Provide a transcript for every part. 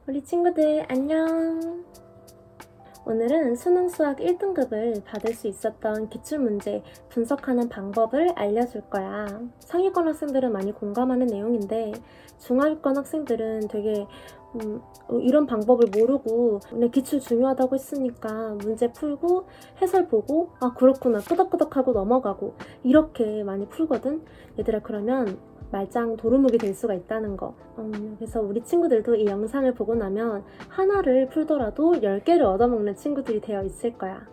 우리 친구들 안녕. 오늘은 수능 수학 1등급을 받을 수 있었던 기출문제 분석하는 방법을 알려줄 거야. 상위권 학생들은 많이 공감하는 내용인데 중하위권 학생들은 되게 이런 방법을 모르고 근데 기출 중요하다고 했으니까 문제 풀고 해설 보고 아 그렇구나 끄덕끄덕하고 넘어가고 이렇게 많이 풀거든. 얘들아, 그러면 말짱 도루묵이 될 수가 있다는 거. 그래서 우리 친구들도 이 영상을 보고 나면 하나를 풀더라도 10개를 얻어먹는 친구들이 되어 있을 거야.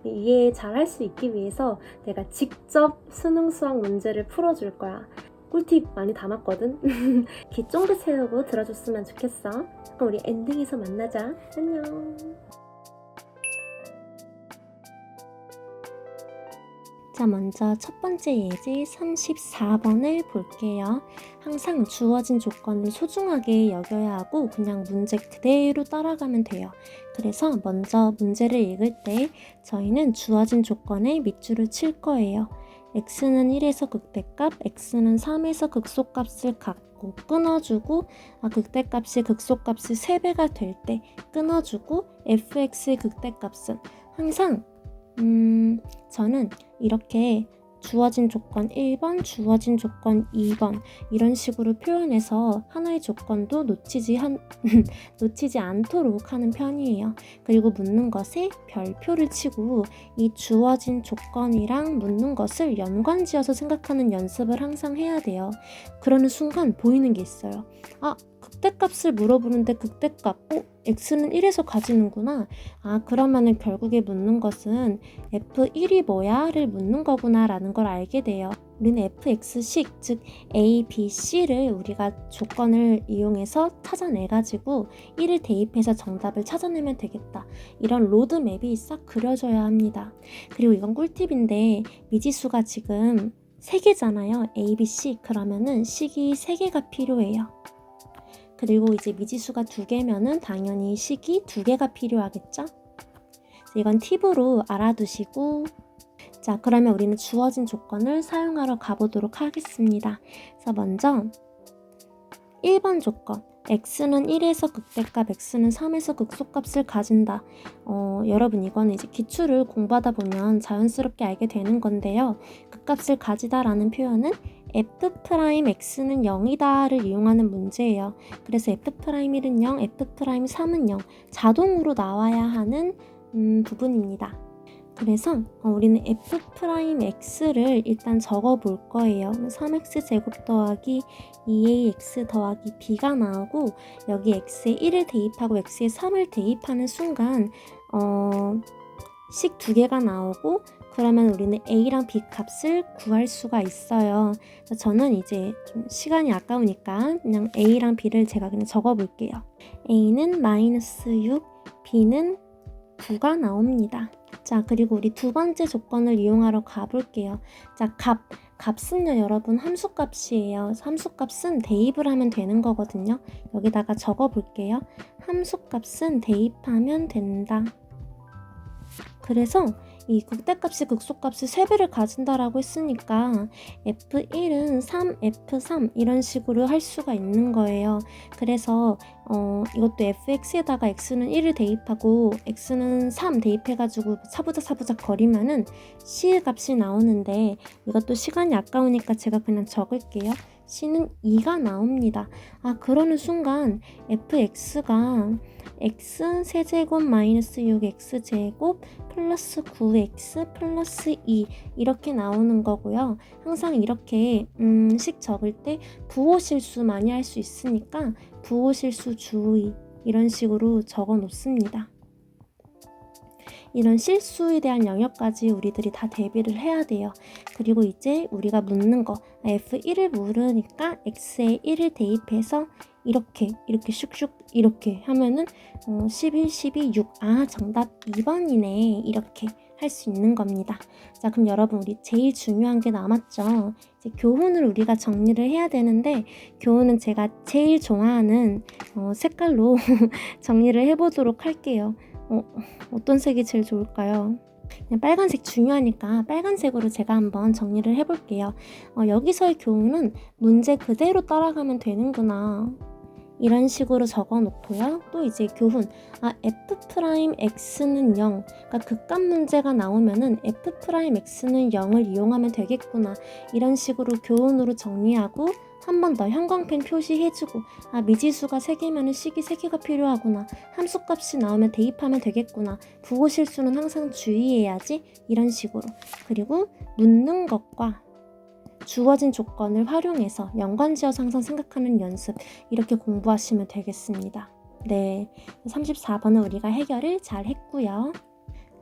이해 잘 할 수 있기 위해서 내가 직접 수능 수학 문제를 풀어줄 거야. 꿀팁 많이 담았거든. 귀 쫑긋 세우고 들어줬으면 좋겠어. 그럼 우리 엔딩에서 만나자. 안녕. 자, 먼저 첫 번째 예제 34번을 볼게요. 항상 주어진 조건을 소중하게 여겨야 하고 그냥 문제 그대로 따라가면 돼요. 그래서 먼저 문제를 읽을 때 저희는 주어진 조건에 밑줄을 칠 거예요. x는 1에서 극대값, x는 3에서 극소값을 갖고 끊어주고 극대값이 극소값이 3배가 될 때 끊어주고 fx의 극대값은 항상 저는 이렇게 주어진 조건 1번, 주어진 조건 2번 이런 식으로 표현해서 하나의 조건도 놓치지 않도록 하는 편이에요. 그리고 묻는 것에 별표를 치고 이 주어진 조건이랑 묻는 것을 연관지어서 생각하는 연습을 항상 해야 돼요. 그러는 순간 보이는 게 있어요. 극대값을 물어보는데 극대값, x는 1에서 가지는구나. 그러면은 결국에 묻는 것은 f1이 뭐야?를 묻는 거구나 라는 걸 알게 돼요. 우리는 fx식, 즉 a, b, c를 우리가 조건을 이용해서 찾아내가지고 1을 대입해서 정답을 찾아내면 되겠다. 이런 로드맵이 싹 그려져야 합니다. 그리고 이건 꿀팁인데 미지수가 지금 3개잖아요. a, b, c. 그러면은 식이 3개가 필요해요. 그리고 이제 미지수가 2개면은 당연히 식이 2개가 필요하겠죠? 이건 팁으로 알아두시고, 자, 그러면 우리는 주어진 조건을 사용하러 가보도록 하겠습니다. 그래서 먼저 1번 조건, x는 1에서 극대값, x는 3에서 극소값을 가진다. 여러분 이거는 이제 기출을 공부하다 보면 자연스럽게 알게 되는 건데요. 극값을 가지다 라는 표현은 f'x는 0이다를 이용하는 문제예요. 그래서 f'1은 0, f'3은 0 자동으로 나와야 하는 부분입니다. 그래서 우리는 f'x를 일단 적어 볼 거예요. 3x제곱 더하기 2ax 더하기 b가 나오고 여기 x에 1을 대입하고 x에 3을 대입하는 순간 식 2개가 나오고 그러면 우리는 a랑 b 값을 구할 수가 있어요. 저는 이제 좀 시간이 아까우니까 그냥 a랑 b를 제가 그냥 적어 볼게요. a는 -6, b는 9가 나옵니다. 자, 그리고 우리 두 번째 조건을 이용하러 가볼게요. 자, 값은요 여러분 함수값이에요. 함수값은 대입을 하면 되는 거거든요. 여기다가 적어 볼게요. 함수값은 대입하면 된다. 그래서 이 극대값이 극소값이 3배를 가진다라고 했으니까 f1은 3, f3 이런 식으로 할 수가 있는 거예요. 그래서 이것도 fx에다가 x는 1을 대입하고 x는 3 대입해가지고 사부작 거리면은 c의 값이 나오는데 이것도 시간이 아까우니까 제가 그냥 적을게요. c는 2가 나옵니다. 그러는 순간 fx가 x 세제곱 마이너스 6x제곱 플러스 9x 플러스 2 이렇게 나오는 거고요. 항상 이렇게 식 적을 때 부호 실수 많이 할 수 있으니까 부호 실수 주의 이런 식으로 적어 놓습니다. 이런 실수에 대한 영역까지 우리들이 다 대비를 해야 돼요. 그리고 이제 우리가 묻는 거 f1을 물으니까 x에 1을 대입해서 이렇게 슉슉 이렇게 하면은 11, 12, 6 정답 2번이네 이렇게 할 수 있는 겁니다. 자, 그럼 여러분 우리 제일 중요한 게 남았죠. 이제 교훈을 우리가 정리를 해야 되는데 교훈은 제가 제일 좋아하는 색깔로 정리를 해보도록 할게요. 어떤 색이 제일 좋을까요? 그냥 빨간색 중요하니까 빨간색으로 제가 한번 정리를 해볼게요. 여기서의 교훈은 문제 그대로 따라가면 되는구나. 이런 식으로 적어 놓고요. 또 이제 교훈, f'x는 0, 그러니까 극값 문제가 나오면은 f'x는 0을 이용하면 되겠구나. 이런 식으로 교훈으로 정리하고 한 번 더 형광펜 표시해주고, 미지수가 3개면 식이 3개가 필요하구나. 함수값이 나오면 대입하면 되겠구나. 국어 실수는 항상 주의해야지. 이런 식으로. 그리고 묻는 것과 주어진 조건을 활용해서 연관지어서 항상 생각하는 연습, 이렇게 공부하시면 되겠습니다. 네, 34번은 우리가 해결을 잘 했고요.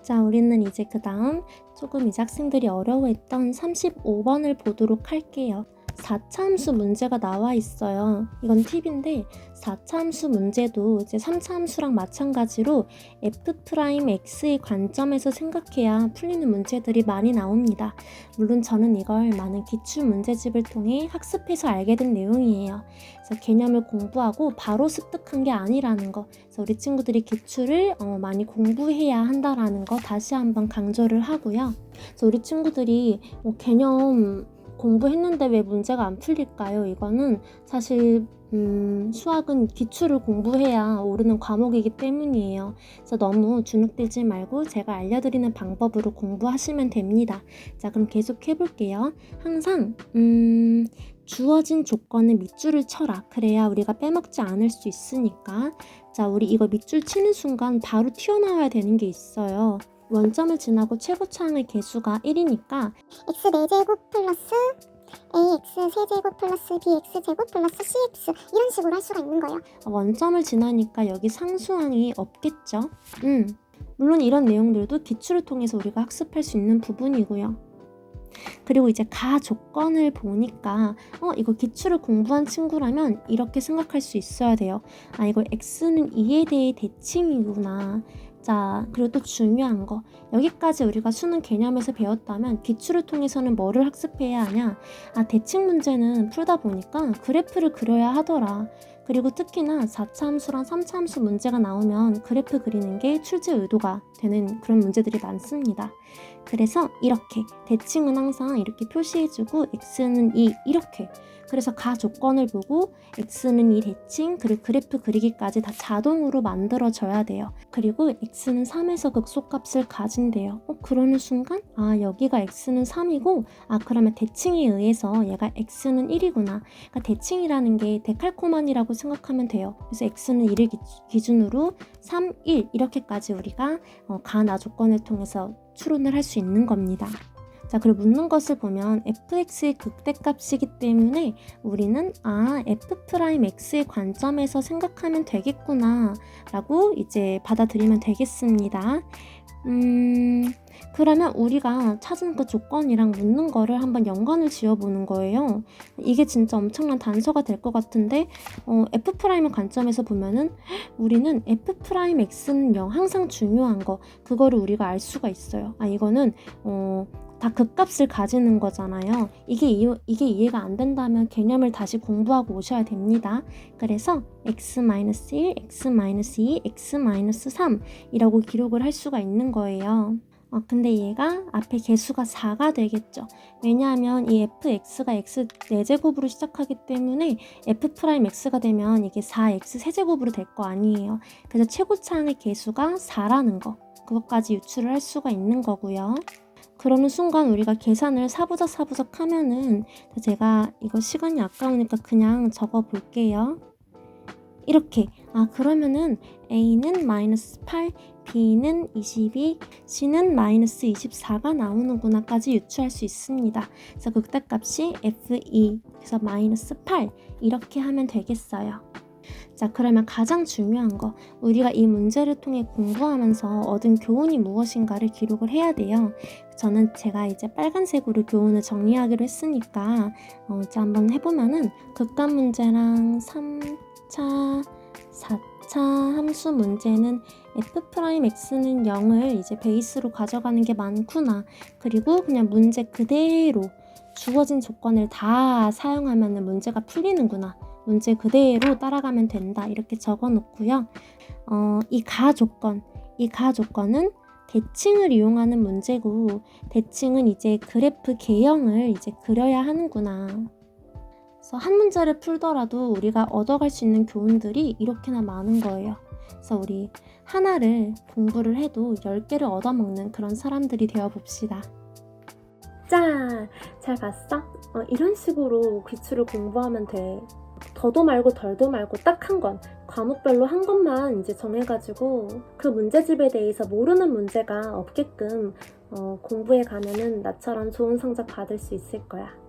자, 우리는 이제 그 다음 조금 이제 학생들이 어려워했던 35번을 보도록 할게요. 4차 함수 문제가 나와 있어요. 이건 팁인데 4차 함수 문제도 이제 3차 함수랑 마찬가지로 f'x의 관점에서 생각해야 풀리는 문제들이 많이 나옵니다. 물론 저는 이걸 많은 기출 문제집을 통해 학습해서 알게 된 내용이에요. 그래서 개념을 공부하고 바로 습득한 게 아니라는 거. 그래서 우리 친구들이 기출을 많이 공부해야 한다라는 거 다시 한번 강조를 하고요. 그래서 우리 친구들이 개념 공부했는데 왜 문제가 안 풀릴까요? 이거는 사실 수학은 기출을 공부해야 오르는 과목이기 때문이에요. 그래서 너무 주눅들지 말고 제가 알려드리는 방법으로 공부하시면 됩니다. 자, 그럼 계속 해볼게요. 항상 주어진 조건은 밑줄을 쳐라. 그래야 우리가 빼먹지 않을 수 있으니까. 자, 우리 이거 밑줄 치는 순간 바로 튀어나와야 되는 게 있어요. 원점을 지나고 최고차항의 개수가 1이니까 x 4제곱 플러스 ax 세제곱 플러스 bx 제곱 플러스 cx 이런 식으로 할 수가 있는 거예요. 원점을 지나니까 여기 상수항이 없겠죠. 물론 이런 내용들도 기출을 통해서 우리가 학습할 수 있는 부분이고요. 그리고 이제 가 조건을 보니까 이거 기출을 공부한 친구라면 이렇게 생각할 수 있어야 돼요. 이거 x는 2에 대해 대칭이구나. 자, 그리고 또 중요한 거, 여기까지 우리가 수능 개념에서 배웠다면 기출을 통해서는 뭐를 학습해야 하냐? 대칭 문제는 풀다 보니까 그래프를 그려야 하더라. 그리고 특히나 4차 함수랑 3차 함수 문제가 나오면 그래프 그리는 게 출제 의도가 되는 그런 문제들이 많습니다. 그래서 이렇게 대칭은 항상 이렇게 표시해주고 x는 2 이렇게, 그래서 가 조건을 보고 x는 2 대칭 그리고 그래프 그리기까지 다 자동으로 만들어져야 돼요. 그리고 x는 3에서 극소값을 가진대요. 그러는 순간 여기가 x는 3이고 그러면 대칭에 의해서 얘가 x는 1이구나. 그러니까 대칭이라는 게 데칼코마니라고 생각하면 돼요. 그래서 x는 1을 기준으로 3, 1 이렇게까지 우리가 가나 조건을 통해서 추론을 할 수 있는 겁니다. 자, 그리고 묻는 것을 보면 fx의 극대값이기 때문에 우리는 f'x의 관점에서 생각하면 되겠구나 라고 이제 받아들이면 되겠습니다. 그러면 우리가 찾은 그 조건이랑 묻는 거를 한번 연관을 지어보는 거예요. 이게 진짜 엄청난 단서가 될 것 같은데 f'의 관점에서 보면은 우리는 f'x는 0 항상 중요한 거, 그거를 우리가 알 수가 있어요. 이거는 다 극값을 가지는 거잖아요. 이게 이해가 안 된다면 개념을 다시 공부하고 오셔야 됩니다. 그래서 x-1, x-2, x-3 이라고 기록을 할 수가 있는 거예요. 근데 얘가 앞에 개수가 4가 되겠죠. 왜냐하면 이 fx가 x 4제곱으로 시작하기 때문에 f'x가 되면 이게 4x 세제곱으로 될 거 아니에요. 그래서 최고차항의 개수가 4라는 거, 그것까지 유추를 할 수가 있는 거고요. 그러는 순간 우리가 계산을 사부작 하면은, 제가 이거 시간이 아까우니까 그냥 적어 볼게요. 이렇게 그러면은 A는 마이너스 8, B는 22, C는 마이너스 24가 나오는구나까지 유추할 수 있습니다. 그래서 극대값이 F2, 그래서 마이너스 8 이렇게 하면 되겠어요. 자, 그러면 가장 중요한 거, 우리가 이 문제를 통해 공부하면서 얻은 교훈이 무엇인가를 기록을 해야 돼요. 제가 이제 빨간색으로 교훈을 정리하기로 했으니까 이제 한번 해보면은 극값 문제랑 3차, 4차 함수 문제는 f'x는 0을 이제 베이스로 가져가는 게 많구나. 그리고 그냥 문제 그대로 주어진 조건을 다 사용하면 문제가 풀리는구나. 문제 그대로 따라가면 된다. 이렇게 적어 놓고요. 이 가 조건은 대칭을 이용하는 문제고, 대칭은 이제 그래프 개형을 이제 그려야 하는구나. 그래서 한 문제를 풀더라도 우리가 얻어갈 수 있는 교훈들이 이렇게나 많은 거예요. 그래서 우리 하나를 공부를 해도 10개를 얻어먹는 그런 사람들이 되어봅시다. 자, 잘 봤어? 이런 식으로 기출을 공부하면 돼. 더도 말고 덜도 말고 딱 한 권, 과목별로 한 것만 이제 정해가지고 그 문제집에 대해서 모르는 문제가 없게끔 공부해 가면은 나처럼 좋은 성적 받을 수 있을 거야.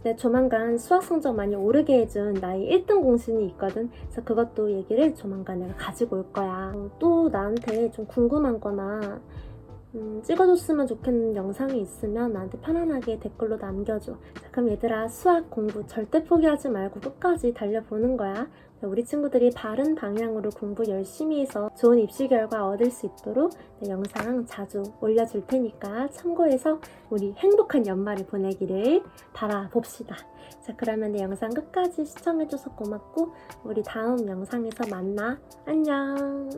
근데 조만간 수학 성적 많이 오르게 해준 나의 1등 공신이 있거든. 그래서 그것도 얘기를 조만간 내가 가지고 올 거야. 또 나한테 좀 궁금한 거나 찍어줬으면 좋겠는 영상이 있으면 나한테 편안하게 댓글로 남겨줘. 자, 그럼 얘들아, 수학 공부 절대 포기하지 말고 끝까지 달려보는 거야. 우리 친구들이 바른 방향으로 공부 열심히 해서 좋은 입시 결과 얻을 수 있도록 영상 자주 올려줄 테니까 참고해서 우리 행복한 연말을 보내기를 바라봅시다. 자, 그러면 내 영상 끝까지 시청해줘서 고맙고 우리 다음 영상에서 만나. 안녕.